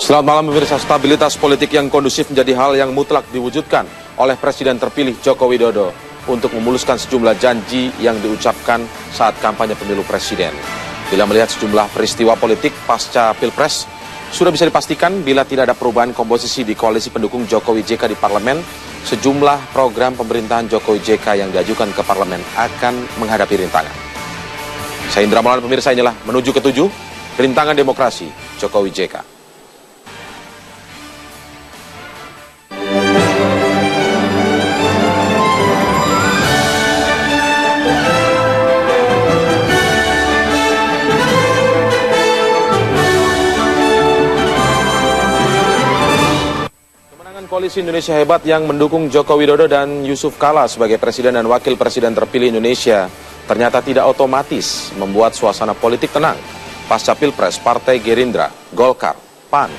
Selamat malam pemirsa. Stabilitas politik yang kondusif menjadi hal yang mutlak diwujudkan oleh Presiden terpilih Joko Widodo untuk memuluskan sejumlah janji yang diucapkan saat kampanye pemilu presiden. Bila melihat sejumlah peristiwa politik pasca Pilpres, sudah bisa dipastikan bila tidak ada perubahan komposisi di koalisi pendukung Jokowi JK di parlemen, sejumlah program pemerintahan Jokowi JK yang diajukan ke parlemen akan menghadapi rintangan. Saya Indra Maulana, pemirsa, inilah menuju ke 7, rintangan demokrasi Jokowi JK. Koalisi Indonesia Hebat yang mendukung Joko Widodo dan Yusuf Kala sebagai Presiden dan Wakil Presiden terpilih Indonesia ternyata tidak otomatis membuat suasana politik tenang. Pasca Pilpres, Partai Gerindra, Golkar, PAN,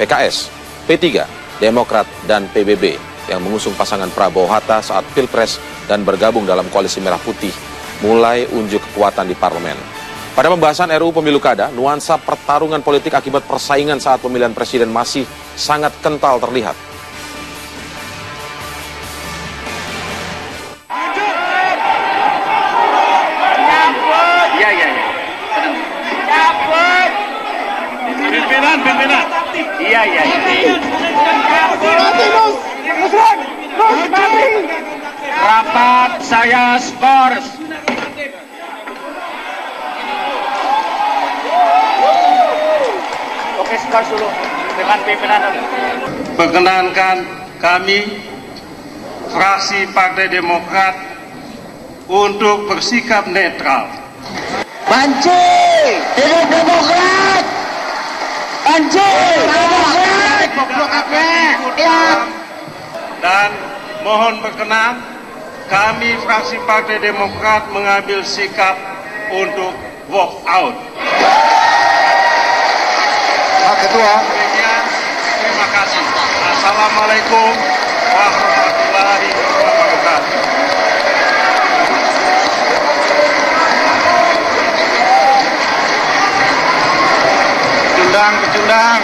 PKS, P3, Demokrat, dan PBB yang mengusung pasangan Prabowo Hatta saat Pilpres dan bergabung dalam Koalisi Merah Putih mulai unjuk kekuatan di parlemen. Pada pembahasan RUU Pemilu Kada, nuansa pertarungan politik akibat persaingan saat pemilihan presiden masih sangat kental terlihat. Pimpinan. Iya. Rapat saya skors. Oke, skors dulu dengan pimpinan. Perkenankan kami, fraksi Partai Demokrat, untuk bersikap netral. Banci, hidup Demokrat! Banci, Demokrat! Dan mohon berkenan, kami fraksi Partai Demokrat mengambil sikap untuk walk out. Pak Ketua. Terima kasih. Assalamualaikum warahmatullahi wabarakatuh. Pecundang.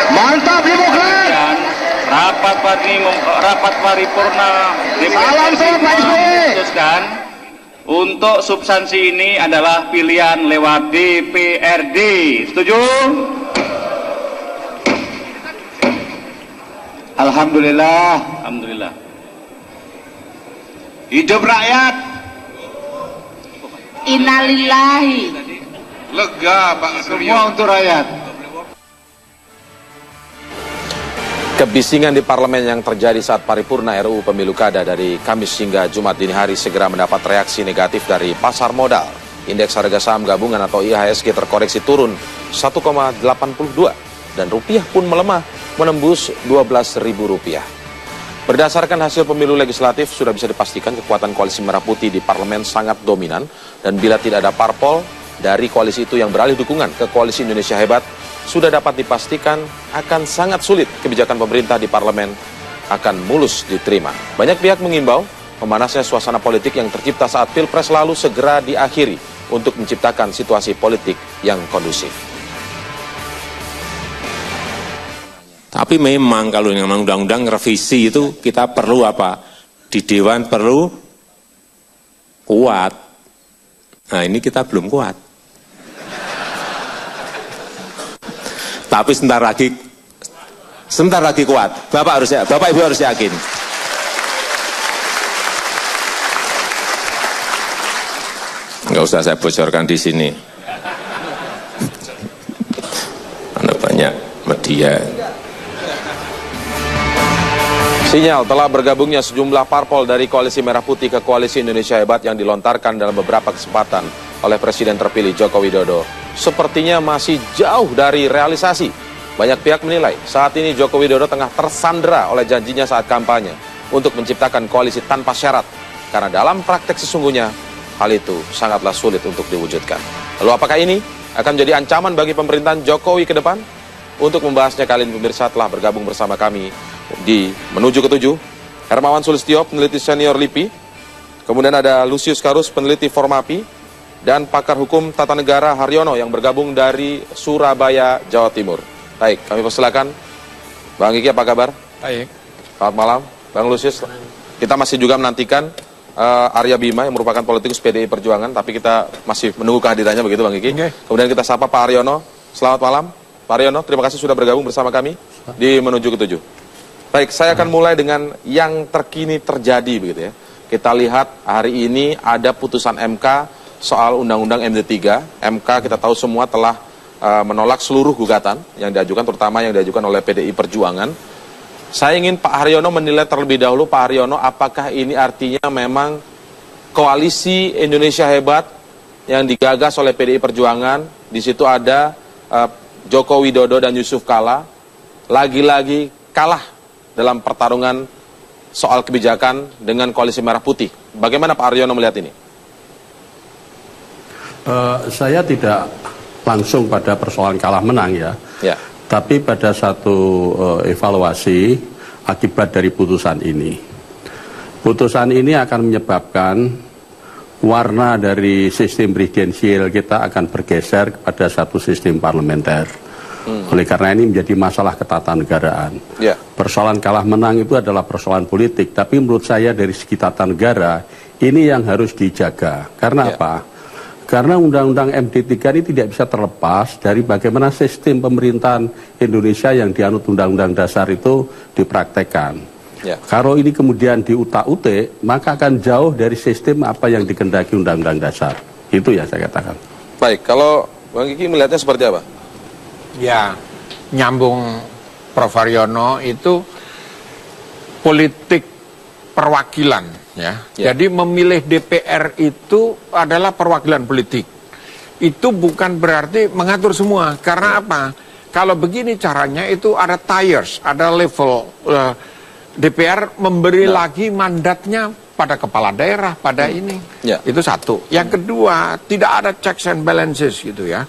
Mantap Demokrat. Rapat paripurna Salam sehat Pak SBY. memutuskan untuk substansi ini adalah pilihan lewat DPRD. Setuju? Alhamdulillah. Hidup rakyat. Innalillahi. Lega Pak Suryo. Semua untuk rakyat. Kebisingan di parlemen yang terjadi saat paripurna RUU Pemilu Kada dari Kamis hingga Jumat dini hari segera mendapat reaksi negatif dari pasar modal. Indeks harga saham gabungan atau IHSG terkoreksi turun 1,82 dan rupiah pun melemah menembus Rp12.000. Berdasarkan hasil pemilu legislatif, sudah bisa dipastikan kekuatan koalisi Merah Putih di parlemen sangat dominan, dan bila tidak ada parpol dari koalisi itu yang beralih dukungan ke koalisi Indonesia Hebat, sudah dapat dipastikan akan sangat sulit kebijakan pemerintah di parlemen akan mulus diterima. Banyak pihak mengimbau memanasnya suasana politik yang tercipta saat Pilpres lalu segera diakhiri untuk menciptakan situasi politik yang kondusif. Tapi memang kalau yang undang-undang revisi itu kita perlu apa? Di Dewan perlu kuat. Nah ini kita belum kuat. Tapi sebentar lagi kuat. Bapak Ibu harus yakin. Enggak usah saya bocorkan di sini. Ada banyak media. Sinyal telah bergabungnya sejumlah parpol dari Koalisi Merah Putih ke Koalisi Indonesia Hebat yang dilontarkan dalam beberapa kesempatan oleh Presiden terpilih Joko Widodo sepertinya masih jauh dari realisasi. Banyak pihak menilai saat ini Joko Widodo tengah tersandera oleh janjinya saat kampanye untuk menciptakan koalisi tanpa syarat, karena dalam praktek sesungguhnya hal itu sangatlah sulit untuk diwujudkan. Lalu apakah ini akan menjadi ancaman bagi pemerintahan Jokowi ke depan? Untuk membahasnya kali ini pemirsa telah bergabung bersama kami di Menuju ke 7, Hermawan Sulistyo, peneliti senior LIPI. Kemudian ada Lusius Karus, peneliti Formapi. dan pakar hukum tata negara Haryono yang bergabung dari Surabaya, Jawa Timur. Baik, kami persilakan. Bang Kiki, apa kabar? Baik. Selamat malam, Bang Lusius. Kita masih juga menantikan Arya Bima yang merupakan politikus PDI Perjuangan, tapi kita masih menunggu kehadirannya, begitu Bang Kiki. Okay. Kemudian kita sapa Pak Haryono. Selamat malam, Pak Haryono. Terima kasih sudah bergabung bersama kami di Menuju ke 7. Baik, saya akan mulai dengan yang terkini terjadi, begitu ya. Kita lihat hari ini ada putusan MK soal Undang-Undang MD3. MK kita tahu semua telah menolak seluruh gugatan yang diajukan, terutama yang diajukan oleh PDI Perjuangan. Saya ingin Pak Haryono menilai terlebih dahulu, Pak Haryono, apakah ini artinya memang koalisi Indonesia Hebat yang digagas oleh PDI Perjuangan, di situ ada Joko Widodo dan Yusuf Kala, lagi-lagi kalah dalam pertarungan soal kebijakan dengan koalisi Merah Putih. Bagaimana Pak Haryono melihat ini? Saya tidak langsung pada persoalan kalah menang ya. Tapi pada satu evaluasi akibat dari putusan ini. Putusan ini akan menyebabkan warna dari sistem presidensial kita akan bergeser kepada satu sistem parlementer. Oleh karena ini menjadi masalah ketatanegaraan. Persoalan kalah menang itu adalah persoalan politik, tapi menurut saya dari segi tata negara ini yang harus dijaga. Karena apa? Karena Undang-Undang MD3 ini tidak bisa terlepas dari bagaimana sistem pemerintahan Indonesia yang dianut Undang-Undang Dasar itu dipraktekkan. Kalau ini kemudian diutak-utik, maka akan jauh dari sistem apa yang dikehendaki Undang-Undang Dasar. Itu yang saya katakan. Baik, kalau Bang Kiki melihatnya seperti apa? Ya, nyambung Prof. Haryono itu politik perwakilan. Jadi memilih DPR itu adalah perwakilan politik. Itu bukan berarti mengatur semua. Karena apa? Kalau begini caranya itu ada tiers, ada level. DPR memberi lagi mandatnya pada kepala daerah, pada ini. Itu satu. Yang kedua, tidak ada checks and balances gitu ya.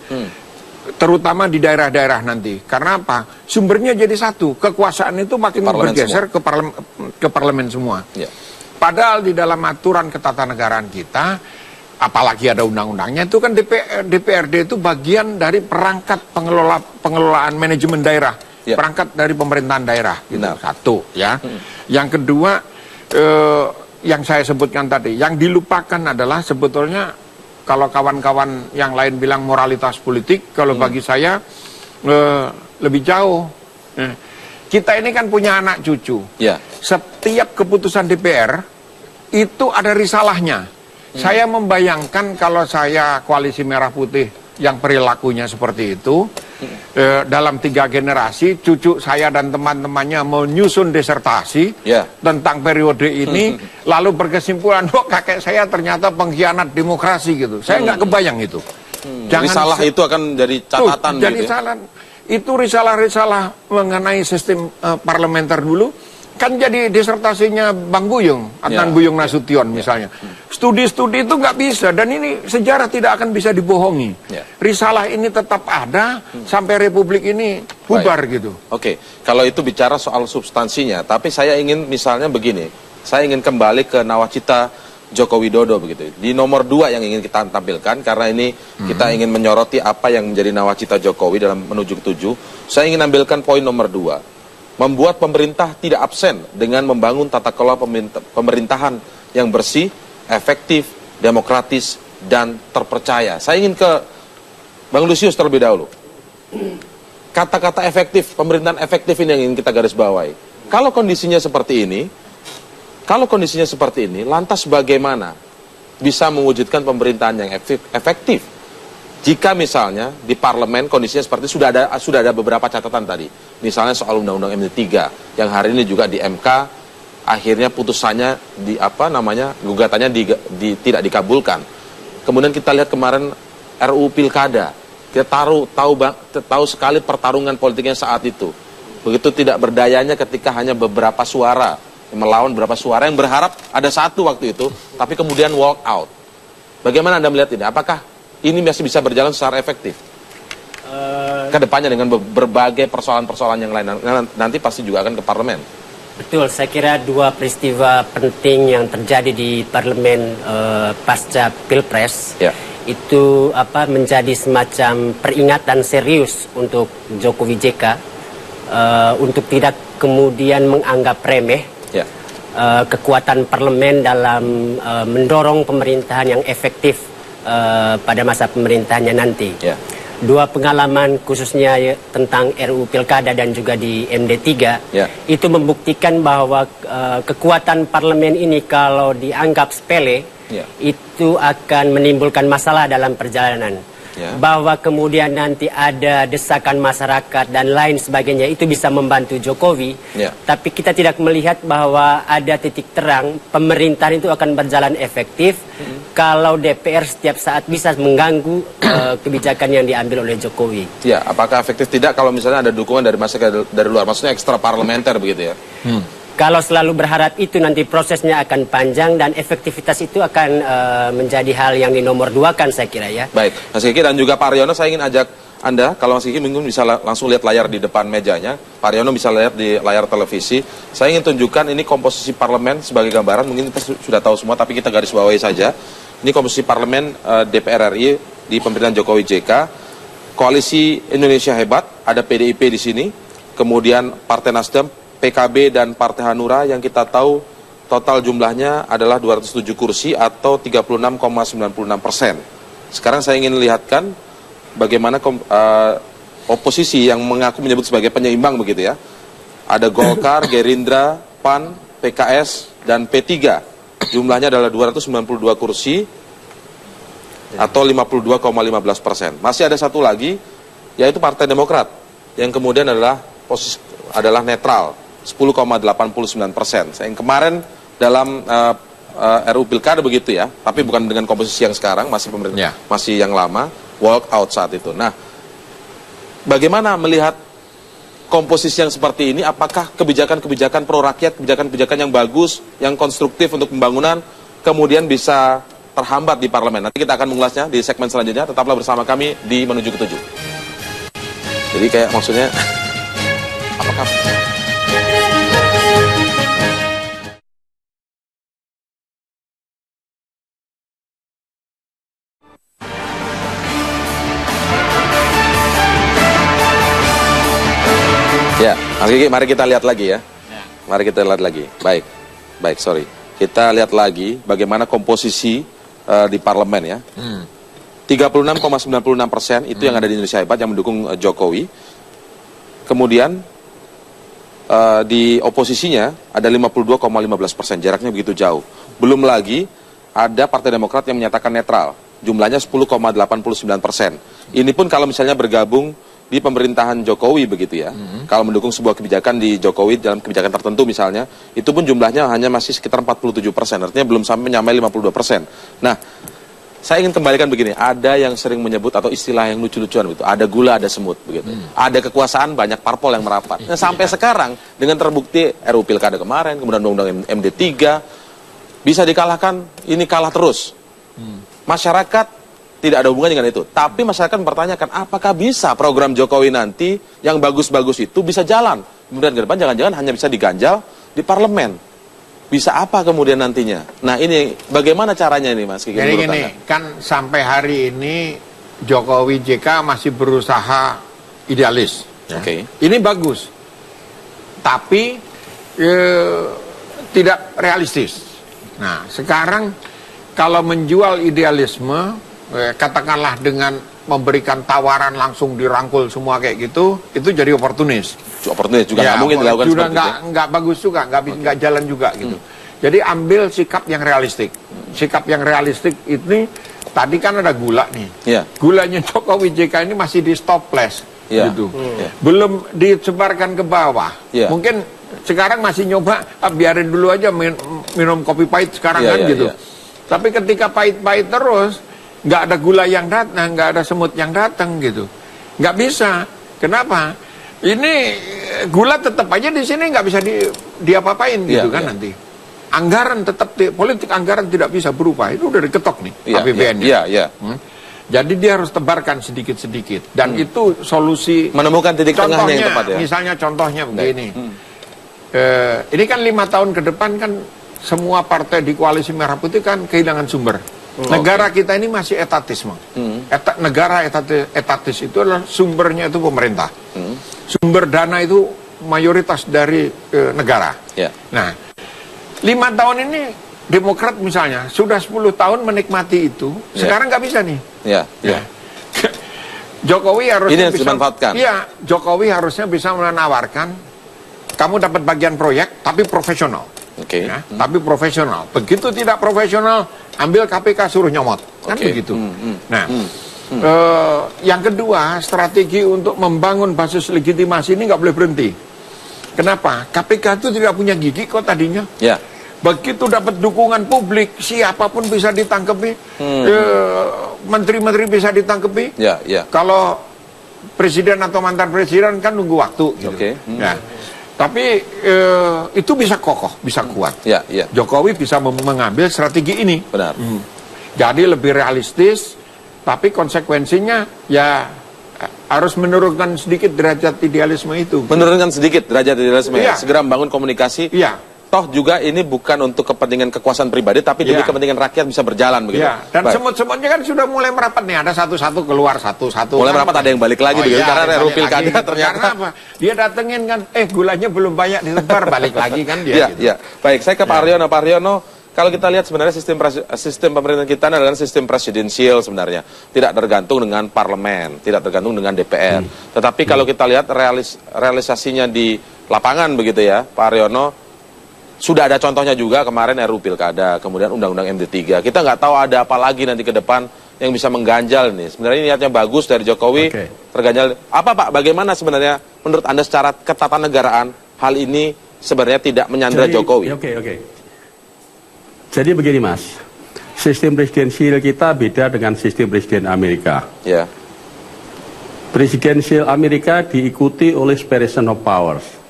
Terutama di daerah-daerah nanti. Karena apa? Sumbernya jadi satu. Kekuasaan itu makin bergeser ke parlemen semua. Padahal di dalam aturan ketatanegaraan kita, apalagi ada undang-undangnya, itu kan DPRD itu bagian dari perangkat pengelolaan manajemen daerah, perangkat dari pemerintahan daerah. Gitu. Satu, ya. Yang kedua, yang saya sebutkan tadi, yang dilupakan adalah sebetulnya kalau kawan-kawan yang lain bilang moralitas politik, kalau bagi saya lebih jauh. Kita ini kan punya anak cucu. Setiap keputusan DPR itu ada risalahnya. Saya membayangkan kalau saya koalisi Merah Putih yang perilakunya seperti itu, dalam 3 generasi cucu saya dan teman-temannya menyusun disertasi tentang periode ini, lalu berkesimpulan, kakek saya ternyata pengkhianat demokrasi gitu. Saya nggak kebayang itu. Risalah itu akan jadi catatan. Jadi salah. Itu risalah-risalah mengenai sistem parlementer dulu, kan jadi disertasinya Bang Buyung, Adnan Buyung Nasution misalnya. Studi-studi itu nggak bisa, dan ini sejarah tidak akan bisa dibohongi. Risalah ini tetap ada sampai Republik ini bubar gitu. Oke, kalau itu bicara soal substansinya, tapi saya ingin misalnya begini, saya ingin kembali ke nawacita Joko Widodo begitu. Di nomor 2 yang ingin kita tampilkan, karena ini kita ingin menyoroti apa yang menjadi nawacita Jokowi dalam menuju ke 7. Saya ingin ambilkan poin nomor 2. Membuat pemerintah tidak absen dengan membangun tata kelola pemerintahan yang bersih, efektif, demokratis, dan terpercaya. Saya ingin ke Bang Lusius terlebih dahulu. Kata-kata efektif, pemerintahan efektif ini yang ingin kita garis bawahi. Kalau kondisinya seperti ini, lantas bagaimana bisa mewujudkan pemerintahan yang efektif? Jika misalnya di parlemen kondisinya seperti sudah ada beberapa catatan tadi, misalnya soal Undang-Undang MD3 yang hari ini juga di MK akhirnya putusannya gugatannya tidak dikabulkan. Kemudian kita lihat kemarin RUU Pilkada, kita tahu sekali pertarungan politiknya saat itu. Begitu tidak berdayanya ketika hanya beberapa suara melawan beberapa suara yang berharap ada satu waktu itu, tapi kemudian walk out. Bagaimana Anda melihat ini? Apakah ini masih bisa berjalan secara efektif? Kedepannya dengan berbagai persoalan-persoalan yang lain, nanti pasti juga akan ke parlemen. Betul, saya kira 2 peristiwa penting yang terjadi di parlemen pasca Pilpres itu menjadi semacam peringatan serius untuk Jokowi JK untuk tidak kemudian menganggap remeh kekuatan parlemen dalam mendorong pemerintahan yang efektif pada masa pemerintahannya nanti. Dua pengalaman khususnya tentang RUU Pilkada dan juga di MD3 itu membuktikan bahwa kekuatan parlemen ini kalau dianggap sepele itu akan menimbulkan masalah dalam perjalanan. Bahwa kemudian nanti ada desakan masyarakat dan lain sebagainya itu bisa membantu Jokowi. Tapi kita tidak melihat bahwa ada titik terang pemerintahan itu akan berjalan efektif kalau DPR setiap saat bisa mengganggu kebijakan yang diambil oleh Jokowi. Ya, apakah efektif tidak kalau misalnya ada dukungan dari masyarakat dari luar, maksudnya ekstra parlementer begitu ya? Kalau selalu berharap itu nanti prosesnya akan panjang dan efektivitas itu akan menjadi hal yang dinomorduakan saya kira ya. Baik, Mas Kiki dan juga Pak Haryono, saya ingin ajak Anda, kalau Mas Kiki mungkin bisa langsung lihat layar di depan mejanya, Pak Haryono bisa lihat di layar televisi. Saya ingin tunjukkan ini komposisi parlemen sebagai gambaran, mungkin kita sudah tahu semua tapi kita garis bawahi saja. Ini komposisi parlemen DPR RI di pemerintahan Jokowi JK. Koalisi Indonesia Hebat, ada PDIP di sini, kemudian Partai Nasdem, PKB dan Partai Hanura yang kita tahu total jumlahnya adalah 207 kursi atau 36,96%. Sekarang saya ingin lihatkan bagaimana oposisi yang mengaku menyebut sebagai penyeimbang begitu ya. Ada Golkar, Gerindra, PAN, PKS, dan P3. Jumlahnya adalah 292 kursi atau 52,15%. Masih ada satu lagi yaitu Partai Demokrat yang kemudian adalah netral. 10,89%. Yang kemarin dalam RUU Pilkada begitu ya, tapi bukan dengan komposisi yang sekarang, masih pemerintah, masih yang lama, walk out saat itu. Nah, bagaimana melihat komposisi yang seperti ini? Apakah kebijakan-kebijakan pro rakyat, kebijakan-kebijakan yang bagus, yang konstruktif untuk pembangunan, kemudian bisa terhambat di parlemen? Nanti kita akan mengulasnya di segmen selanjutnya. Tetaplah bersama kami di Menuju ke 7. Jadi kayak maksudnya, apakah ya, Mas Kiki, mari kita lihat lagi ya. Mari kita lihat lagi. Baik, sorry. Kita lihat lagi bagaimana komposisi di parlemen ya. 36,96% itu yang ada di Indonesia Hebat yang mendukung Jokowi. Kemudian di oposisinya ada 52,15%, jaraknya begitu jauh. Belum lagi ada Partai Demokrat yang menyatakan netral, jumlahnya 10,89%. Ini pun kalau misalnya bergabung di pemerintahan Jokowi begitu ya, kalau mendukung sebuah kebijakan di Jokowi dalam kebijakan tertentu misalnya, itu pun jumlahnya hanya masih sekitar 47%, artinya belum sampai menyamai 52%. Nah, saya ingin kembalikan begini, ada yang sering menyebut atau istilah yang lucu-lucuan begitu, ada gula, ada semut begitu. Ada kekuasaan, banyak parpol yang merapat. Nah, sampai sekarang dengan terbukti RUU Pilkada kemarin, kemudian Undang-Undang MD3 bisa dikalahkan, ini kalah terus. Masyarakat tidak ada hubungan dengan itu. Tapi masyarakat mempertanyakan apakah bisa program Jokowi nanti yang bagus-bagus itu bisa jalan. Kemudian ke depan jangan-jangan hanya bisa diganjal di parlemen. Bisa apa kemudian nantinya? Nah ini bagaimana caranya ini Mas Kiki? Jadi gini, kan sampai hari ini Jokowi JK masih berusaha idealis. Ya. Ini bagus. Tapi tidak realistis. Nah sekarang kalau menjual idealisme, katakanlah dengan memberikan tawaran langsung dirangkul semua kayak gitu, itu jadi oportunis. Oportunis juga nggak mungkin dilakukan sudah seperti itu. Nggak bagus juga, nggak jalan juga gitu. Jadi ambil sikap yang realistik. Sikap yang realistik ini tadi kan ada gula nih. Gulanya Jokowi JK ini masih di stoples gitu. Belum disebarkan ke bawah. Mungkin sekarang masih nyoba biarin dulu aja minum kopi pahit sekarang kan gitu. Tapi ketika pahit-pahit terus, nggak ada gula yang datang, nggak ada semut yang datang gitu. Nggak bisa. Kenapa? Ini gula tetap aja di sini nggak bisa diapa-apain gitu kan nanti. Anggaran tetap, politik anggaran tidak bisa berubah. Itu udah diketok nih APBN-nya. Jadi dia harus tebarkan sedikit-sedikit. Dan itu solusi. Menemukan titik tengahnya yang tepat ya. Misalnya contohnya begini. Ini kan 5 tahun ke depan kan semua partai di koalisi Merah Putih kan kehilangan sumber. Negara kita ini masih etatisme. Negara etatis itu adalah sumbernya itu pemerintah. Sumber dana itu mayoritas dari negara. Nah, 5 tahun ini Demokrat misalnya sudah 10 tahun menikmati itu, sekarang nggak bisa nih. Jokowi harusnya ini bisa dimanfaatkan. Iya, Jokowi harusnya bisa menawarkan kamu dapat bagian proyek tapi profesional. Tapi profesional. Begitu tidak profesional, ambil KPK suruh nyomot. Kan begitu. Nah, yang kedua, strategi untuk membangun basis legitimasi ini nggak boleh berhenti. Kenapa? KPK itu tidak punya gigi kok tadinya. Begitu dapat dukungan publik, siapapun bisa ditangkepi, menteri-menteri bisa ditangkepi. Kalau presiden atau mantan presiden kan nunggu waktu. Gitu. Tapi itu bisa kokoh, bisa kuat. Jokowi bisa mengambil strategi ini. Jadi lebih realistis, tapi konsekuensinya ya harus menurunkan sedikit derajat idealisme itu. Menurunkan sedikit derajat idealisme. Segera membangun komunikasi. Toh juga ini bukan untuk kepentingan kekuasaan pribadi, tapi demi kepentingan rakyat bisa berjalan begitu. Dan semut-semutnya kan sudah mulai merapat nih, ada satu-satu keluar satu-satu. Mulai merapat, ada yang balik lagi begitu, karena RUU Pilkada ternyata. Karena apa? Dia datengin kan, gulanya belum banyak disebar, balik lagi kan dia. Baik, saya ke Pak Haryono. Pak Haryono, kalau kita lihat sebenarnya sistem pemerintahan kita adalah sistem presidensial sebenarnya. Tidak tergantung dengan parlemen, tidak tergantung dengan DPR. Tetapi kalau kita lihat realisasinya di lapangan begitu ya, Pak Haryono, sudah ada contohnya juga kemarin RUU Pilkada, kemudian Undang-Undang MD3. Kita nggak tahu ada apa lagi nanti ke depan yang bisa mengganjal nih. Sebenarnya niatnya bagus dari Jokowi, terganjal. Apa Pak, bagaimana sebenarnya menurut Anda secara ketatanegaraan hal ini sebenarnya tidak menyandera Jokowi? Jadi begini Mas, sistem presidensial kita beda dengan sistem presiden Amerika. Presidensial Amerika diikuti oleh separation of powers.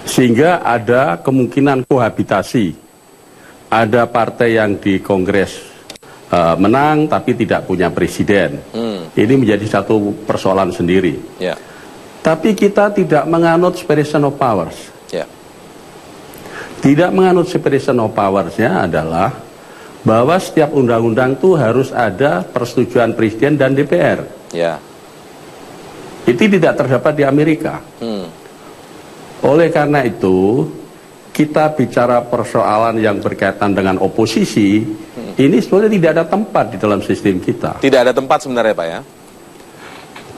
Sehingga ada kemungkinan kohabitasi. Ada partai yang di Kongres menang tapi tidak punya presiden. Ini menjadi satu persoalan sendiri. Tapi kita tidak menganut separation of powers. Tidak menganut separation of powers-nya adalah bahwa setiap undang-undang itu harus ada persetujuan presiden dan DPR. Itu tidak terdapat di Amerika. Oleh karena itu, kita bicara persoalan yang berkaitan dengan oposisi, ini sebenarnya tidak ada tempat di dalam sistem kita. Tidak ada tempat sebenarnya Pak ya?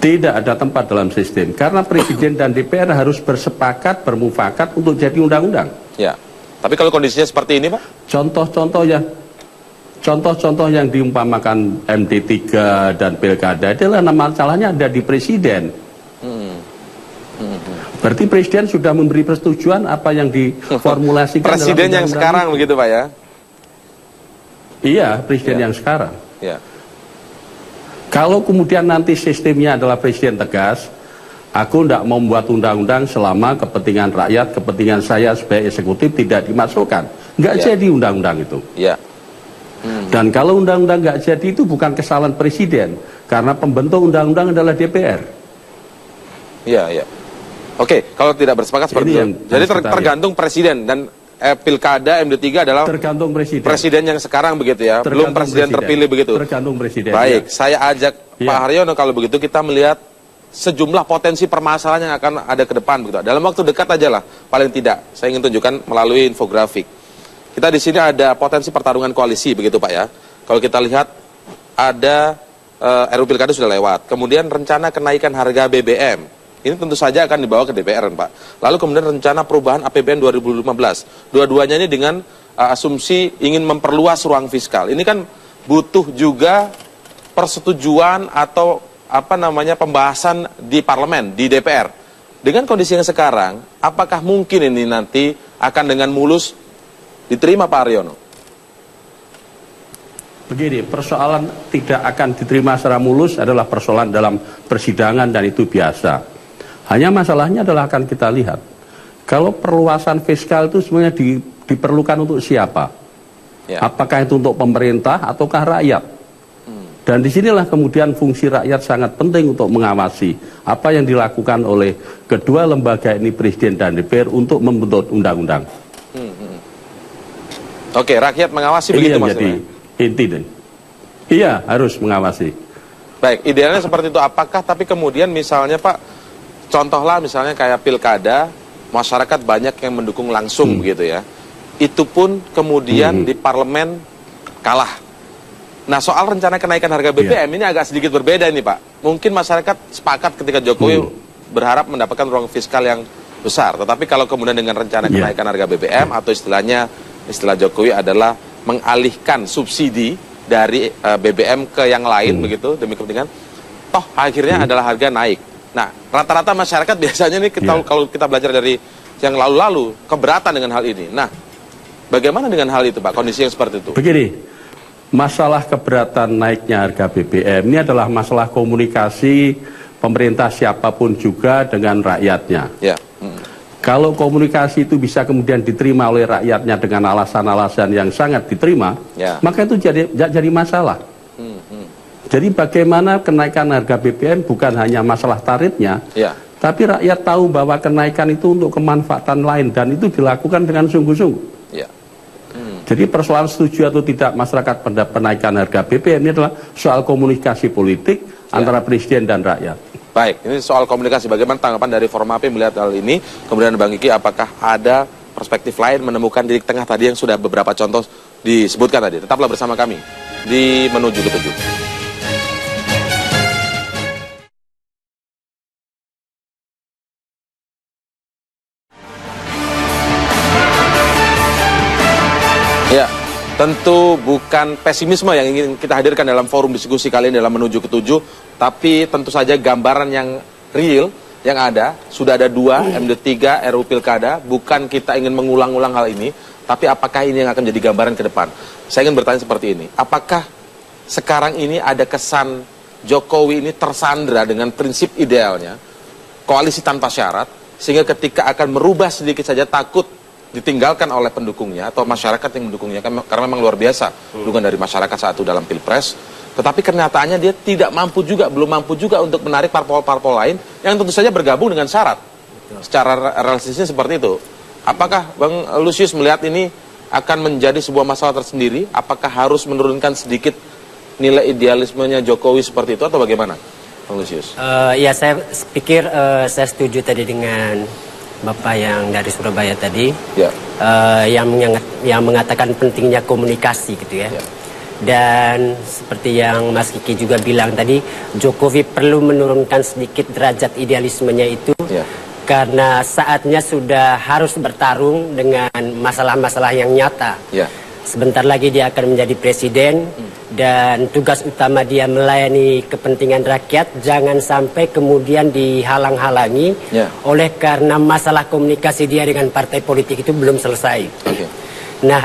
Tidak ada tempat dalam sistem, karena Presiden dan DPR harus bersepakat, bermufakat untuk jadi undang-undang. Tapi kalau kondisinya seperti ini Pak? Contoh-contoh yang diumpamakan MD3 dan Pilkada adalah masalahnya ada di Presiden. Berarti Presiden sudah memberi persetujuan apa yang diformulasikan Presiden yang sekarang itu. Begitu Pak ya? Iya, Presiden yang sekarang. Kalau kemudian nanti sistemnya adalah Presiden tegas, aku tidak mau membuat undang-undang selama kepentingan rakyat, kepentingan saya sebagai eksekutif tidak dimasukkan. Nggak jadi undang-undang itu. Dan kalau undang-undang nggak jadi itu bukan kesalahan Presiden, karena pembentuk undang-undang adalah DPR. Oke, kalau tidak bersepakat seperti itu. Jadi tergantung presiden dan Pilkada MD3 adalah tergantung presiden yang sekarang begitu ya. Belum presiden terpilih begitu. Tergantung presiden. Baik, saya ajak Pak Haryono kalau begitu kita melihat sejumlah potensi permasalahan yang akan ada ke depan begitu. Dalam waktu dekat aja lah, paling tidak. Saya ingin tunjukkan melalui infografik. Kita di sini ada potensi pertarungan koalisi begitu Pak ya. Kalau kita lihat ada RUU Pilkada sudah lewat. Kemudian rencana kenaikan harga BBM. Ini tentu saja akan dibawa ke DPR, Pak. Lalu kemudian rencana perubahan APBN 2015. Dua-duanya ini dengan asumsi ingin memperluas ruang fiskal. Ini kan butuh juga persetujuan atau pembahasan di parlemen, di DPR. Dengan kondisi yang sekarang, apakah mungkin ini nanti akan dengan mulus diterima Pak Haryono? Begini, persoalan tidak akan diterima secara mulus adalah persoalan dalam persidangan dan itu biasa. Hanya masalahnya adalah akan kita lihat. Kalau perluasan fiskal itu sebenarnya diperlukan untuk siapa? Apakah itu untuk pemerintah ataukah rakyat? Dan disinilah kemudian fungsi rakyat sangat penting untuk mengawasi apa yang dilakukan oleh kedua lembaga ini, Presiden dan DPR, untuk membentuk undang-undang. Oke, rakyat mengawasi ini begitu yang jadi inti dan iya harus mengawasi. Baik, idealnya seperti itu. Apakah tapi kemudian misalnya Pak, contohlah misalnya kayak pilkada, masyarakat banyak yang mendukung langsung begitu ya. Itu pun kemudian di parlemen kalah. Nah, soal rencana kenaikan harga BBM ini agak sedikit berbeda ini Pak. Mungkin masyarakat sepakat ketika Jokowi berharap mendapatkan ruang fiskal yang besar. Tetapi kalau kemudian dengan rencana kenaikan harga BBM atau istilah Jokowi adalah mengalihkan subsidi dari BBM ke yang lain begitu demi kepentingan, toh akhirnya adalah harga naik. Nah, rata-rata masyarakat biasanya nih kalau kita belajar dari yang lalu-lalu keberatan dengan hal ini. Nah, bagaimana dengan hal itu Pak, kondisi yang seperti itu? Begini, masalah keberatan naiknya harga BBM ini adalah masalah komunikasi pemerintah siapapun juga dengan rakyatnya. Ya. Kalau komunikasi itu bisa kemudian diterima oleh rakyatnya dengan alasan-alasan yang sangat diterima, maka itu jadi masalah. Jadi bagaimana kenaikan harga BBM bukan hanya masalah tarifnya, tapi rakyat tahu bahwa kenaikan itu untuk kemanfaatan lain dan itu dilakukan dengan sungguh-sungguh. Jadi persoalan setuju atau tidak masyarakat pada penaikan harga BBM ini adalah soal komunikasi politik antara presiden dan rakyat. Baik, ini soal komunikasi. Bagaimana tanggapan dari Formapi melihat hal ini? Kemudian Bang Kiki, apakah ada perspektif lain menemukan di tengah tadi yang sudah beberapa contoh disebutkan tadi? Tetaplah bersama kami di Menuju ke 7. Ya, tentu bukan pesimisme yang ingin kita hadirkan dalam forum diskusi kali ini dalam Menuju ke 7, tapi tentu saja gambaran yang real yang ada, sudah ada 2 MD3 RUU Pilkada, bukan kita ingin mengulang-ulang hal ini, tapi apakah ini yang akan jadi gambaran ke depan? Saya ingin bertanya seperti ini, apakah sekarang ini ada kesan Jokowi ini tersandra dengan prinsip idealnya, koalisi tanpa syarat, sehingga ketika akan merubah sedikit saja takut ditinggalkan oleh pendukungnya atau masyarakat yang mendukungnya, karena memang luar biasa dukungan dari masyarakat saat itu dalam Pilpres, tetapi kenyataannya dia tidak mampu juga, belum mampu juga untuk menarik parpol-parpol lain yang tentu saja bergabung dengan syarat. Secara realistisnya seperti itu. Apakah Bang Lusius melihat ini akan menjadi sebuah masalah tersendiri? Apakah harus menurunkan sedikit nilai idealismenya Jokowi seperti itu atau bagaimana, Bang Lusius? Ya, saya pikir saya setuju tadi dengan Bapak yang dari Surabaya tadi, yang mengatakan pentingnya komunikasi gitu ya. Dan seperti yang Mas Kiki juga bilang tadi, Jokowi perlu menurunkan sedikit derajat idealismenya itu, karena saatnya sudah harus bertarung dengan masalah-masalah yang nyata. Sebentar lagi dia akan menjadi presiden, dan tugas utama dia melayani kepentingan rakyat, jangan sampai kemudian dihalang-halangi oleh karena masalah komunikasi dia dengan partai politik itu belum selesai. Nah,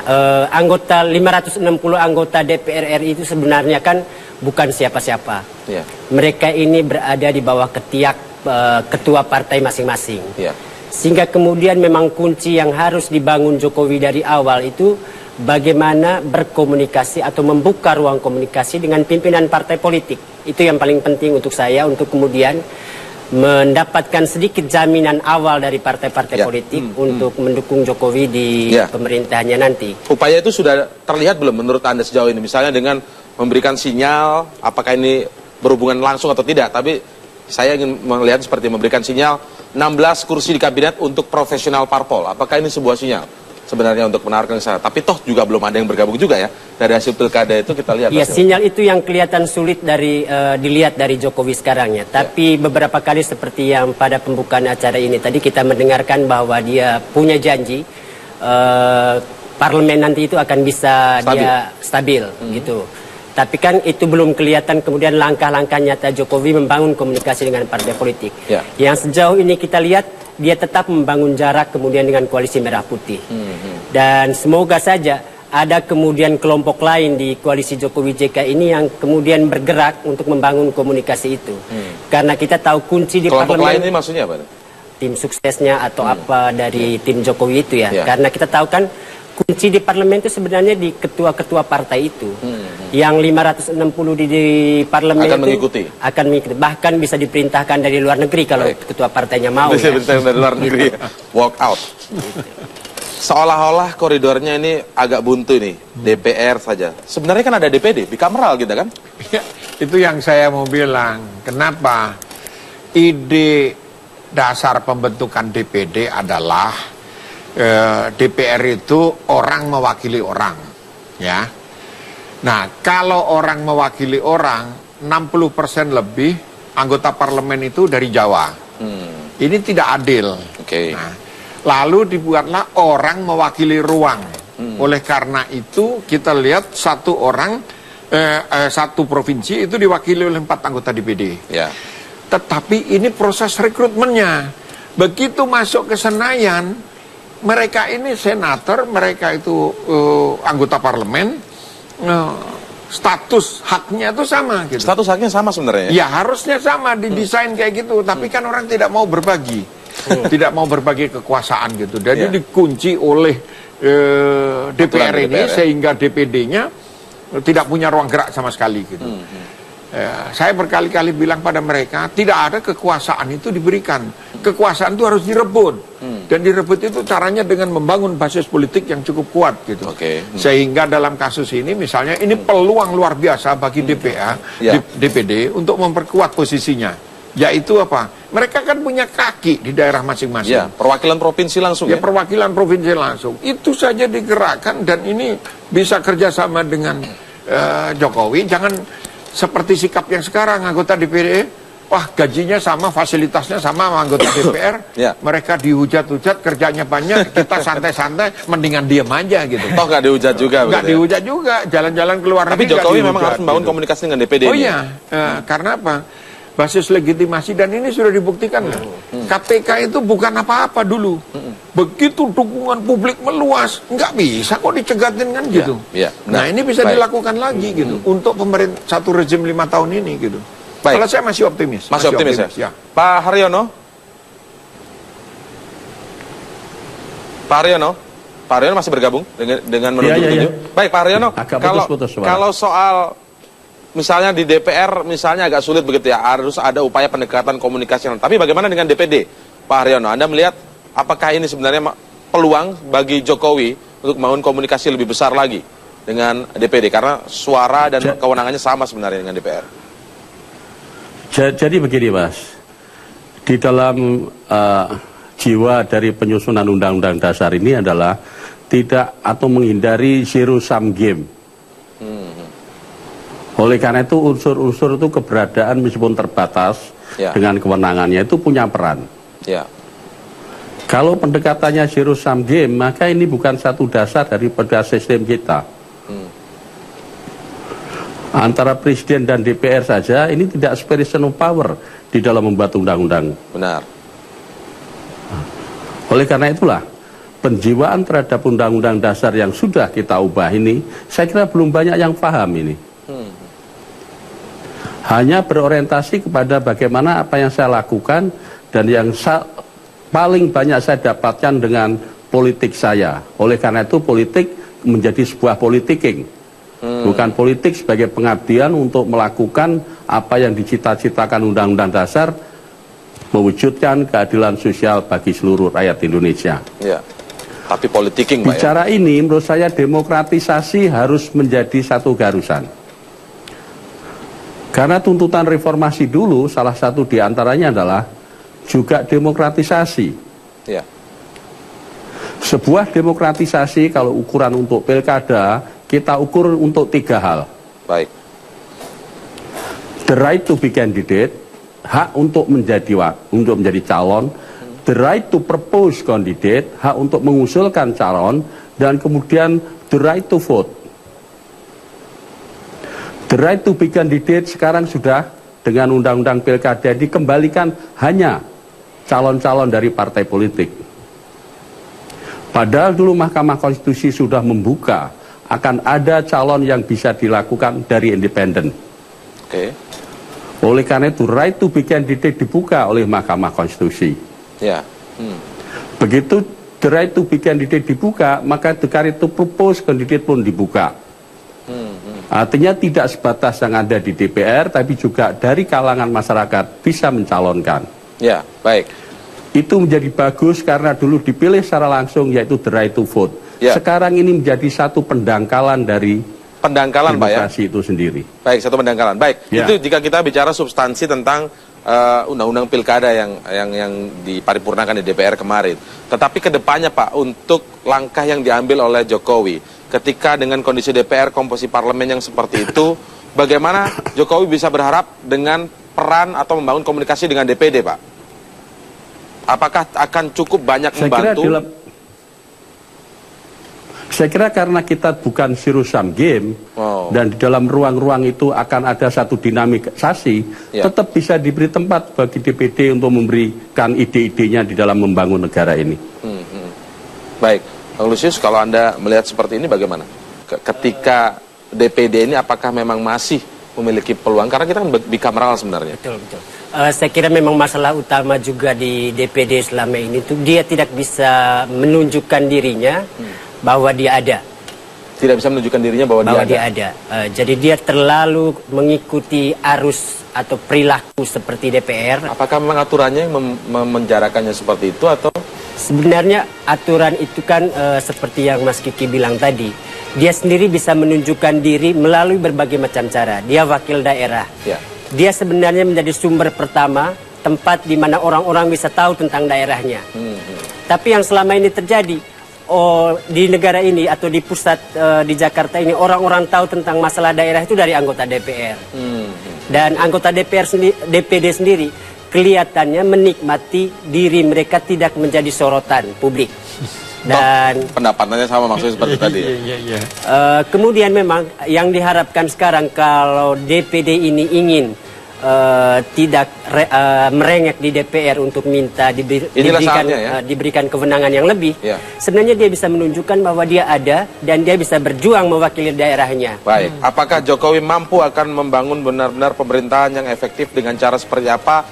560 anggota DPR RI itu sebenarnya kan bukan siapa-siapa. Mereka ini berada di bawah ketiak ketua partai masing-masing. Sehingga kemudian memang kunci yang harus dibangun Jokowi dari awal itu bagaimana berkomunikasi atau membuka ruang komunikasi dengan pimpinan partai politik. Itu yang paling penting untuk saya, untuk kemudian mendapatkan sedikit jaminan awal dari partai-partai politik untuk mendukung Jokowi di pemerintahannya nanti. Upaya itu sudah terlihat belum menurut Anda sejauh ini? Misalnya dengan memberikan sinyal, apakah ini berhubungan langsung atau tidak, tapi saya ingin melihat seperti memberikan sinyal 16 kursi di kabinet untuk profesional parpol. Apakah ini sebuah sinyal sebenarnya untuk menawarkan kesana? Tapi toh juga belum ada yang bergabung juga ya. Dari hasil pilkada itu kita lihat. Ya, sinyal itu yang kelihatan sulit dilihat dari Jokowi sekarang ya. Tapi beberapa kali seperti yang pada pembukaan acara ini tadi kita mendengarkan bahwa dia punya janji parlemen nanti itu akan bisa stabil gitu. Tapi kan itu belum kelihatan kemudian langkah-langkah nyata Jokowi membangun komunikasi dengan partai politik. Yang sejauh ini kita lihat dia tetap membangun jarak kemudian dengan koalisi Merah Putih. Dan semoga saja ada kemudian kelompok lain di koalisi Jokowi JK ini yang kemudian bergerak untuk membangun komunikasi itu. Karena kita tahu kunci di kelompok parlemen. Lain ini maksudnya apa? Tim suksesnya atau apa dari tim Jokowi itu ya. Karena kita tahu kan kunci di parlemen itu sebenarnya di ketua-ketua partai itu. Yang 560 di parlemen akan itu mengikuti. Akan mengikuti. Bahkan bisa diperintahkan dari luar negeri kalau ketua partainya mau. Bisa diperintahkan dari luar negeri. Walk out. seolah-olah koridornya ini agak buntu nih, DPR saja. Sebenarnya kan ada DPD, bikameral gitu kan? Ya, itu yang saya mau bilang. Kenapa? Ide dasar pembentukan DPD adalah DPR itu orang mewakili orang, ya. Nah, kalau orang mewakili orang, 60% lebih anggota parlemen itu dari Jawa. Ini tidak adil. Nah, lalu dibuatlah orang mewakili ruang. Oleh karena itu kita lihat satu orang, satu provinsi itu diwakili oleh 4 anggota DPD. Ya. Tetapi ini proses rekrutmennya. Begitu masuk ke Senayan, mereka ini senator, mereka itu anggota parlemen, status haknya itu sama gitu. Status haknya sama sebenarnya? Ya harusnya sama, didesain kayak gitu. Tapi kan orang tidak mau berbagi. Tidak mau berbagi kekuasaan gitu. Jadi dikunci oleh DPR ini sehingga DPD-nya tidak punya ruang gerak sama sekali gitu. Saya berkali-kali bilang pada mereka, tidak ada kekuasaan itu diberikan. Kekuasaan itu harus direbut. Dan direbut itu caranya dengan membangun basis politik yang cukup kuat gitu. Sehingga dalam kasus ini misalnya ini peluang luar biasa bagi DPD untuk memperkuat posisinya. Yaitu apa? Mereka kan punya kaki di daerah masing-masing. Ya, perwakilan provinsi langsung ya? Perwakilan provinsi langsung. Itu saja digerakkan dan ini bisa kerjasama dengan Jokowi. Jangan seperti sikap yang sekarang anggota DPD, wah gajinya sama, fasilitasnya sama anggota DPR, mereka dihujat-hujat, kerjanya banyak, kita santai-santai, mendingan diam aja gitu. Toh nggak dihujat juga? Nggak dihujat juga, jalan-jalan keluar negeri. Tapi Jokowi memang harus membangun komunikasi dengan DPD. Oh iya, karena apa? Basis legitimasi dan ini sudah dibuktikan. KPK itu bukan apa-apa dulu. Begitu dukungan publik meluas, nggak bisa kok dicegatin kan gitu. Nah ini bisa dilakukan lagi gitu untuk pemerintah satu rezim 5 tahun ini gitu. Kalau saya masih optimis. Masih optimis ya? Pak Haryono? Pak Haryono masih bergabung dengan menuju petunjuk? Baik Pak Haryono, kalau soal misalnya di DPR misalnya agak sulit begitu ya, harus ada upaya pendekatan komunikasi. Tapi bagaimana dengan DPD, Pak Haryono? Anda melihat apakah ini sebenarnya peluang bagi Jokowi untuk membangun komunikasi lebih besar lagi dengan DPD? Karena suara dan kewenangannya sama sebenarnya dengan DPR. Jadi begini Mas, di dalam jiwa dari penyusunan Undang-Undang Dasar ini adalah tidak atau menghindari zero sum game. Oleh karena itu unsur-unsur itu keberadaan meskipun terbatas dengan kewenangannya itu punya peran. Kalau pendekatannya zero sum game, maka ini bukan satu dasar daripada sistem kita. Antara presiden dan DPR saja ini tidak separation of power di dalam membuat undang-undang. Benar. Oleh karena itulah penjiwaan terhadap undang-undang dasar yang sudah kita ubah ini, saya kira belum banyak yang paham ini. Hanya berorientasi kepada bagaimana apa yang saya lakukan dan yang paling banyak saya dapatkan dengan politik saya. Oleh karena itu politik menjadi sebuah politiking. Bukan politik sebagai pengabdian untuk melakukan apa yang dicita-citakan Undang-Undang Dasar, mewujudkan keadilan sosial bagi seluruh rakyat Indonesia. Tapi politiking Pak. Bicara ini menurut saya demokratisasi harus menjadi satu garusan. Karena tuntutan reformasi dulu salah satu diantaranya adalah juga demokratisasi. Sebuah demokratisasi kalau ukuran untuk pilkada kita ukur untuk 3 hal. Baik. The right to be candidate, hak untuk menjadi calon. The right to propose candidate, hak untuk mengusulkan calon, dan kemudian the right to vote. The right to be candidate sekarang sudah dengan undang-undang pilkada dikembalikan hanya calon-calon dari partai politik. Padahal dulu Mahkamah Konstitusi sudah membuka akan ada calon yang bisa dilakukan dari independen. Oleh karena itu right to be candidate dibuka oleh Mahkamah Konstitusi. Begitu the right to be candidate dibuka, maka the right to propose candidate pun dibuka. Artinya tidak sebatas yang ada di DPR, tapi juga dari kalangan masyarakat bisa mencalonkan. Baik. itu menjadi bagus karena dulu dipilih secara langsung, yaitu the right to vote. Sekarang ini menjadi satu pendangkalan dari demokrasi itu sendiri. Baik, satu pendangkalan. Baik, itu jika kita bicara substansi tentang undang-undang pilkada yang diparipurnakan di DPR kemarin. Tetapi kedepannya Pak, untuk langkah yang diambil oleh Jokowi, ketika dengan kondisi DPR, komposisi parlemen yang seperti itu, bagaimana Jokowi bisa berharap dengan peran atau membangun komunikasi dengan DPD, Pak? Apakah akan cukup banyak membantu? Saya kira karena kita bukan zero sum game, dan di dalam ruang-ruang itu akan ada satu dinamisasi, tetap bisa diberi tempat bagi DPD untuk memberikan ide-idenya di dalam membangun negara ini. Baik, Bang Lusius, kalau Anda melihat seperti ini bagaimana? Ketika DPD ini apakah memang masih memiliki peluang? Karena kita kan bikameral sebenarnya. Betul. Saya kira memang masalah utama juga di DPD selama ini itu dia tidak bisa menunjukkan dirinya bahwa dia ada. Tidak bisa menunjukkan dirinya bahwa dia ada. Jadi dia terlalu mengikuti arus atau perilaku seperti DPR. Apakah memang aturannya yang memenjarakannya seperti itu atau? Sebenarnya aturan itu kan seperti yang Mas Kiki bilang tadi. Dia sendiri bisa menunjukkan diri melalui berbagai macam cara. Dia wakil daerah. Dia sebenarnya menjadi sumber pertama, tempat di mana orang-orang bisa tahu tentang daerahnya. Tapi yang selama ini terjadi, di negara ini atau di pusat di Jakarta ini, orang-orang tahu tentang masalah daerah itu dari anggota DPR. Dan anggota DPD sendiri kelihatannya menikmati diri mereka tidak menjadi sorotan publik. Dan pendapatannya sama maksudnya seperti tadi. Kemudian memang yang diharapkan sekarang kalau DPD ini ingin tidak merengek di DPR untuk minta diberikan kewenangan yang lebih, sebenarnya dia bisa menunjukkan bahwa dia ada dan dia bisa berjuang mewakili daerahnya. Baik, apakah Jokowi mampu akan membangun benar-benar pemerintahan yang efektif dengan cara seperti apa,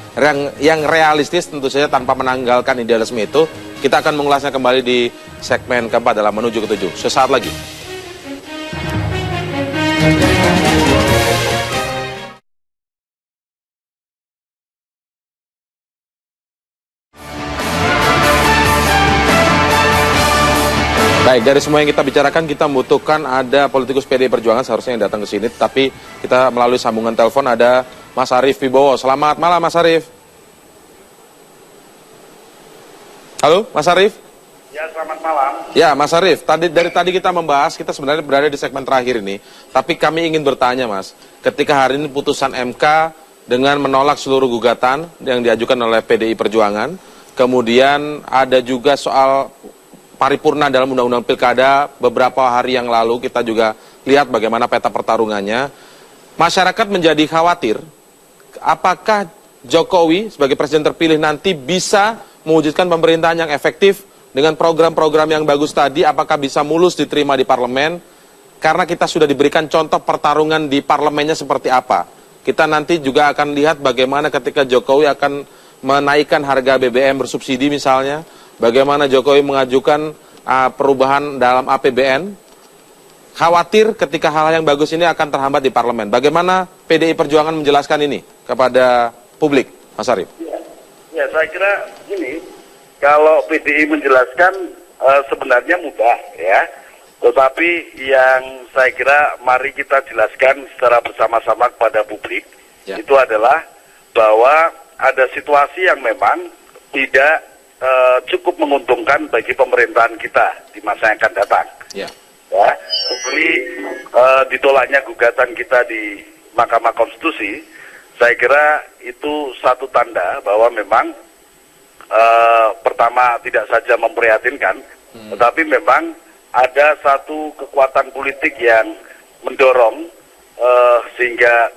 yang realistis tentu saja tanpa menanggalkan idealisme itu? Kita akan mengulasnya kembali di segmen keempat dalam Menuju ke 7 sesaat lagi. Baik, dari semua yang kita bicarakan, kita membutuhkan ada politikus PDI Perjuangan seharusnya yang datang ke sini, tapi kita melalui sambungan telepon ada Mas Arief Wibowo. Selamat malam, Mas Arief. Halo, Mas Arief. Ya, selamat malam. Ya, Mas Arief, dari tadi kita membahas, kita sebenarnya berada di segmen terakhir ini, tapi kami ingin bertanya, Mas, ketika hari ini putusan MK dengan menolak seluruh gugatan yang diajukan oleh PDI Perjuangan, kemudian ada juga soal paripurna dalam Undang-Undang Pilkada beberapa hari yang lalu, kita juga lihat bagaimana peta pertarungannya. Masyarakat menjadi khawatir, apakah Jokowi sebagai presiden terpilih nanti bisa mewujudkan pemerintahan yang efektif dengan program-program yang bagus tadi, apakah bisa mulus diterima di parlemen? Karena kita sudah diberikan contoh pertarungan di parlemennya seperti apa. Kita nanti juga akan lihat bagaimana ketika Jokowi akan menaikkan harga BBM bersubsidi misalnya, bagaimana Jokowi mengajukan perubahan dalam APBN. Khawatir ketika hal-hal yang bagus ini akan terhambat di parlemen. Bagaimana PDI Perjuangan menjelaskan ini kepada publik, Mas Arief? Ya, saya kira gini, kalau PDI menjelaskan sebenarnya mudah ya. Tetapi yang saya kira mari kita jelaskan secara bersama-sama kepada publik, itu adalah bahwa ada situasi yang memang tidak cukup menguntungkan bagi pemerintahan kita di masa yang akan datang. Seperti ditolaknya gugatan kita di Mahkamah Konstitusi, saya kira itu satu tanda bahwa memang pertama tidak saja memprihatinkan, tetapi memang ada satu kekuatan politik yang mendorong sehingga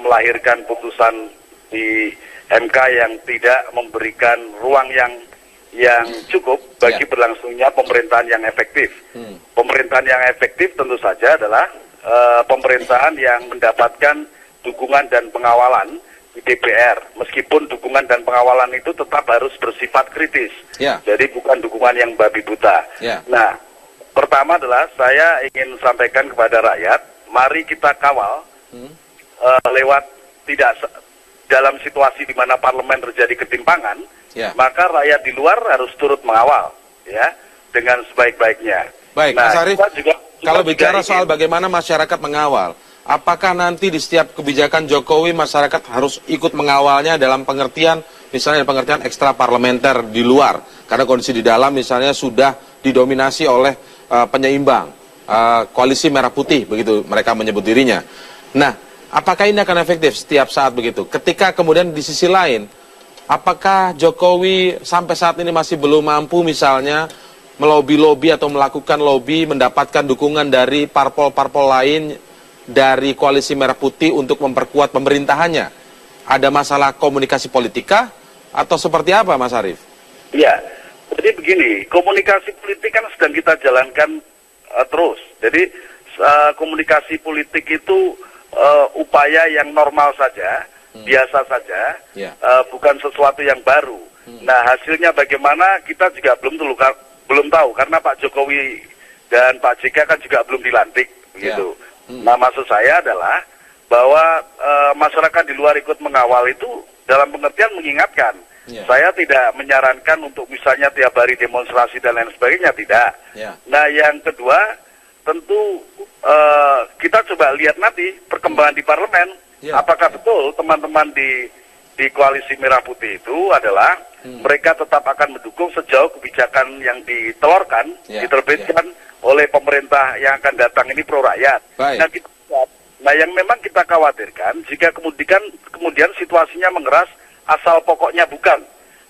melahirkan putusan di MK yang tidak memberikan ruang yang cukup bagi berlangsungnya pemerintahan yang efektif. Pemerintahan yang efektif tentu saja adalah pemerintahan yang mendapatkan dukungan dan pengawalan di DPR. Meskipun dukungan dan pengawalan itu tetap harus bersifat kritis. Jadi bukan dukungan yang babi buta. Nah, pertama adalah saya ingin sampaikan kepada rakyat, mari kita kawal lewat dalam situasi di mana parlemen terjadi ketimpangan, maka rakyat di luar harus turut mengawal, ya, dengan sebaik-baiknya. Baik, nah, Mas Arief, kalau bicara soal bagaimana masyarakat mengawal, apakah nanti di setiap kebijakan Jokowi masyarakat harus ikut mengawalnya dalam pengertian, misalnya pengertian ekstra parlementer di luar, karena kondisi di dalam misalnya sudah didominasi oleh penyeimbang, koalisi merah putih, begitu mereka menyebut dirinya. Nah, apakah ini akan efektif setiap saat begitu? Ketika kemudian di sisi lain, apakah Jokowi sampai saat ini masih belum mampu misalnya melobi-lobi atau melakukan lobby, mendapatkan dukungan dari parpol-parpol lain dari koalisi merah putih untuk memperkuat pemerintahannya? Ada masalah komunikasi politika atau seperti apa, Mas Arief? Ya, jadi begini, komunikasi politik kan sedang kita jalankan terus. Jadi komunikasi politik itu upaya yang normal saja, biasa saja, bukan sesuatu yang baru. Nah, hasilnya bagaimana kita juga belum tahu, karena Pak Jokowi dan Pak JK kan juga belum dilantik, begitu. Nah, maksud saya adalah bahwa masyarakat di luar ikut mengawal itu dalam pengertian mengingatkan. Saya tidak menyarankan untuk misalnya tiap hari demonstrasi dan lain sebagainya, tidak. Nah, yang kedua, tentu kita coba lihat nanti perkembangan di parlemen. Apakah betul teman-teman di koalisi merah putih itu adalah mereka tetap akan mendukung sejauh kebijakan yang ditelurkan, diterbitkan oleh pemerintah yang akan datang ini pro rakyat. Nah, yang memang kita khawatirkan jika kemudian situasinya mengeras asal pokoknya bukan.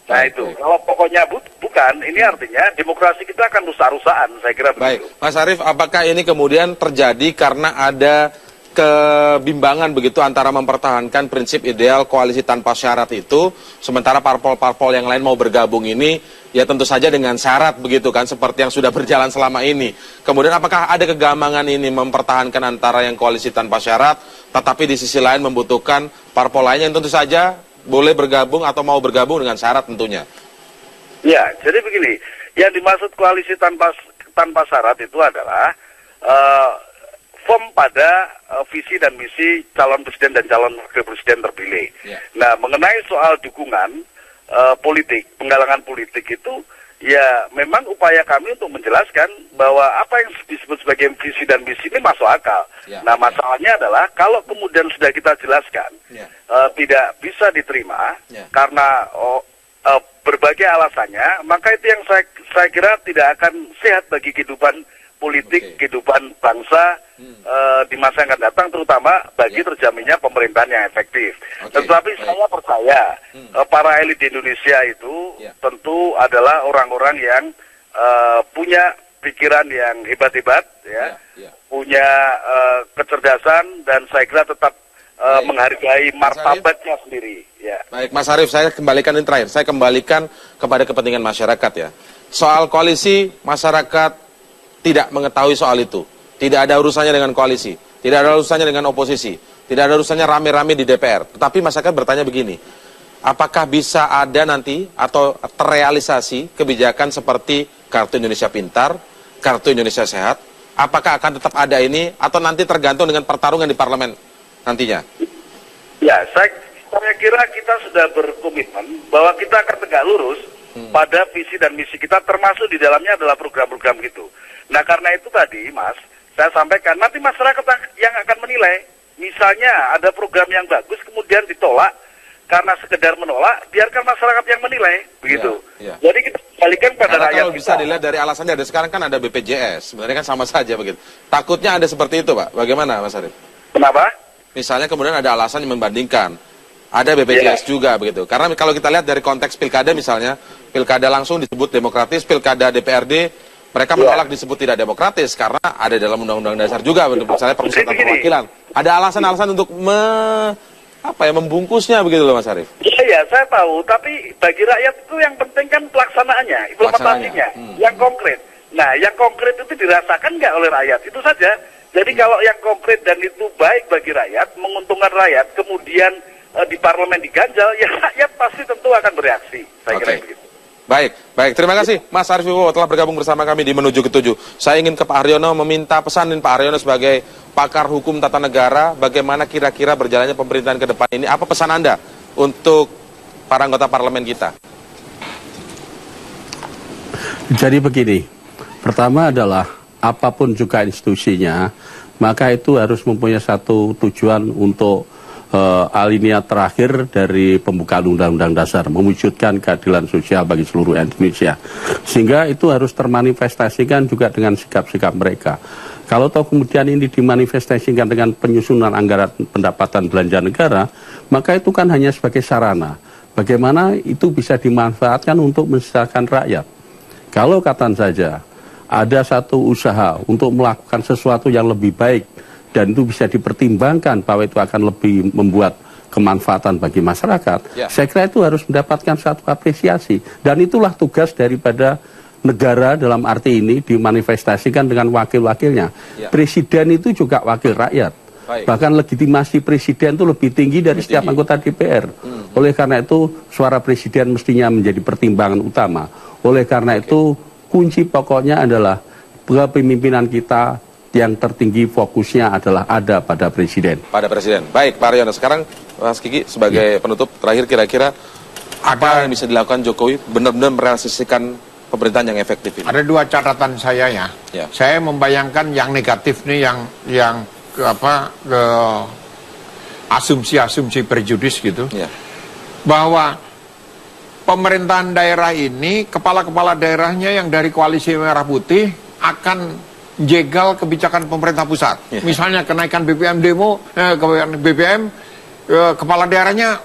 Nah, itu kalau pokoknya bukan, ini artinya demokrasi kita akan rusak-rusakan, saya kira begitu. Baik, Mas Arief, apakah ini kemudian terjadi karena ada kebimbangan begitu antara mempertahankan prinsip ideal koalisi tanpa syarat itu, sementara parpol-parpol yang lain mau bergabung ini, ya tentu saja dengan syarat begitu kan, seperti yang sudah berjalan selama ini. Kemudian apakah ada kegambangan ini mempertahankan antara yang koalisi tanpa syarat, tetapi di sisi lain membutuhkan parpol lainnya yang tentu saja boleh bergabung atau mau bergabung dengan syarat tentunya? Ya, jadi begini, yang dimaksud koalisi tanpa syarat itu adalah firm pada visi dan misi calon presiden dan calon wakil presiden terpilih. Nah, mengenai soal dukungan politik, penggalangan politik itu, ya memang upaya kami untuk menjelaskan bahwa apa yang disebut sebagai visi dan misi ini masuk akal. Nah, masalahnya adalah kalau kemudian sudah kita jelaskan, tidak bisa diterima karena berbagai alasannya, maka itu yang saya kira tidak akan sehat bagi kehidupan politik, kehidupan bangsa di masa yang akan datang, terutama bagi terjaminnya pemerintahan yang efektif. Tetapi saya percaya para elit di Indonesia itu tentu adalah orang-orang yang punya pikiran yang hebat-hebat, punya kecerdasan, dan saya kira tetap menghargai martabatnya sendiri. Baik, Mas Arief, saya kembalikan ini terakhir. Saya kembalikan kepada kepentingan masyarakat ya. Soal koalisi, masyarakat tidak mengetahui soal itu. Tidak ada urusannya dengan koalisi, tidak ada urusannya dengan oposisi, tidak ada urusannya rame-rame di DPR. Tetapi masyarakat bertanya begini, apakah bisa ada nanti atau terrealisasi kebijakan seperti Kartu Indonesia Pintar, Kartu Indonesia Sehat? Apakah akan tetap ada ini atau nanti tergantung dengan pertarungan di parlemen nantinya? Ya, saya kira kita sudah berkomitmen bahwa kita akan tegak lurus pada visi dan misi kita, termasuk di dalamnya adalah program-program gitu. Nah, karena itu tadi, Mas, saya sampaikan, nanti masyarakat yang akan menilai. Misalnya ada program yang bagus, kemudian ditolak, karena sekedar menolak, biarkan masyarakat yang menilai, begitu. Jadi kita kembalikan pada rakyat kalau bisa dilihat dari alasannya, ada sekarang kan ada BPJS, sebenarnya kan sama saja begitu. Takutnya ada seperti itu, Pak. Bagaimana, Mas Arief? Kenapa? Misalnya kemudian ada alasan yang membandingkan. Ada BPJS juga begitu. Karena kalau kita lihat dari konteks pilkada misalnya, pilkada langsung disebut demokratis, pilkada DPRD mereka menolak disebut tidak demokratis karena ada dalam undang-undang dasar juga, misalnya permusyawaratan perwakilan. Ada alasan-alasan untuk membungkusnya begitu loh, Mas Arief. Iya, saya tahu, tapi bagi rakyat itu yang penting kan pelaksanaannya, implementasinya, yang konkret. Nah, yang konkret itu dirasakan nggak oleh rakyat, itu saja. Jadi kalau yang konkret dan itu baik bagi rakyat, menguntungkan rakyat, kemudian di parlemen diganjal, ya rakyat pasti tentu akan bereaksi. Saya kira begitu. Baik. Terima kasih Mas Arief Wibowo telah bergabung bersama kami di Menuju ke 7. Saya ingin ke Pak Haryono meminta pesanin Pak Haryono sebagai pakar hukum tata negara, bagaimana kira-kira berjalannya pemerintahan ke depan ini. Apa pesan Anda untuk para anggota parlemen kita? Jadi begini, pertama adalah apapun juga institusinya, maka itu harus mempunyai satu tujuan untuk alinea terakhir dari pembukaan Undang-Undang Dasar, mewujudkan keadilan sosial bagi seluruh Indonesia. Sehingga itu harus termanifestasikan juga dengan sikap-sikap mereka. Kalau toh kemudian ini dimanifestasikan dengan penyusunan anggaran pendapatan belanja negara, maka itu kan hanya sebagai sarana. Bagaimana itu bisa dimanfaatkan untuk mensejahterakan rakyat. Kalau katakan saja ada satu usaha untuk melakukan sesuatu yang lebih baik dan itu bisa dipertimbangkan bahwa itu akan lebih membuat kemanfaatan bagi masyarakat, saya kira itu harus mendapatkan satu apresiasi. Dan itulah tugas daripada negara dalam arti ini dimanifestasikan dengan wakil-wakilnya. Presiden itu juga wakil rakyat. Bahkan legitimasi presiden itu lebih tinggi dari setiap anggota DPR. Oleh karena itu suara presiden mestinya menjadi pertimbangan utama. Oleh karena itu kunci pokoknya adalah kepemimpinan kita yang tertinggi fokusnya adalah ada pada presiden. Pada presiden. Baik, Pak Haryono. Sekarang Mas Kiki sebagai penutup terakhir, kira-kira apa yang bisa dilakukan Jokowi benar-benar merealisasikan pemerintahan yang efektif ini? Ada dua catatan saya ya. Saya membayangkan yang negatif nih, yang asumsi-asumsi prejudis gitu, bahwa pemerintahan daerah ini, kepala-kepala daerahnya yang dari koalisi merah putih akan jegal kebijakan pemerintah pusat. Misalnya kenaikan BBM BBM, kepala daerahnya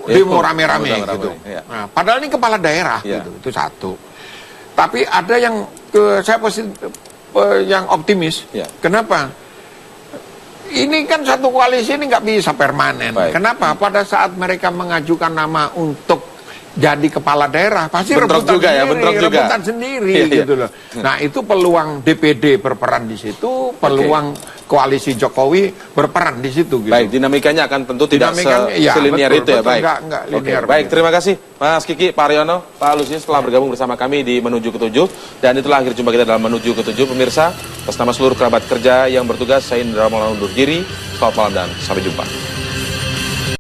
demo rame-rame gitu. Nah, padahal ini kepala daerah gitu, itu satu. Tapi ada yang saya yang optimis. Kenapa? Ini kan satu koalisi ini nggak bisa permanen. Kenapa? Pada saat mereka mengajukan nama untuk jadi kepala daerah, pasti rebutan sendiri gitu loh. Nah, itu peluang DPD berperan di situ, peluang koalisi Jokowi berperan di situ gitu. Baik, dinamikanya akan tentu tidak selinier itu ya, baik. Enggak linear. Baik, terima kasih Mas Kiki, Pak Haryono, Pak Lusius telah bergabung bersama kami di Menuju ke-7, dan itulah akhir jumpa kita dalam Menuju ke-7. Pemirsa, atas nama seluruh kerabat kerja yang bertugas, saya Indra Maulana undur diri. Selamat malam dan sampai jumpa.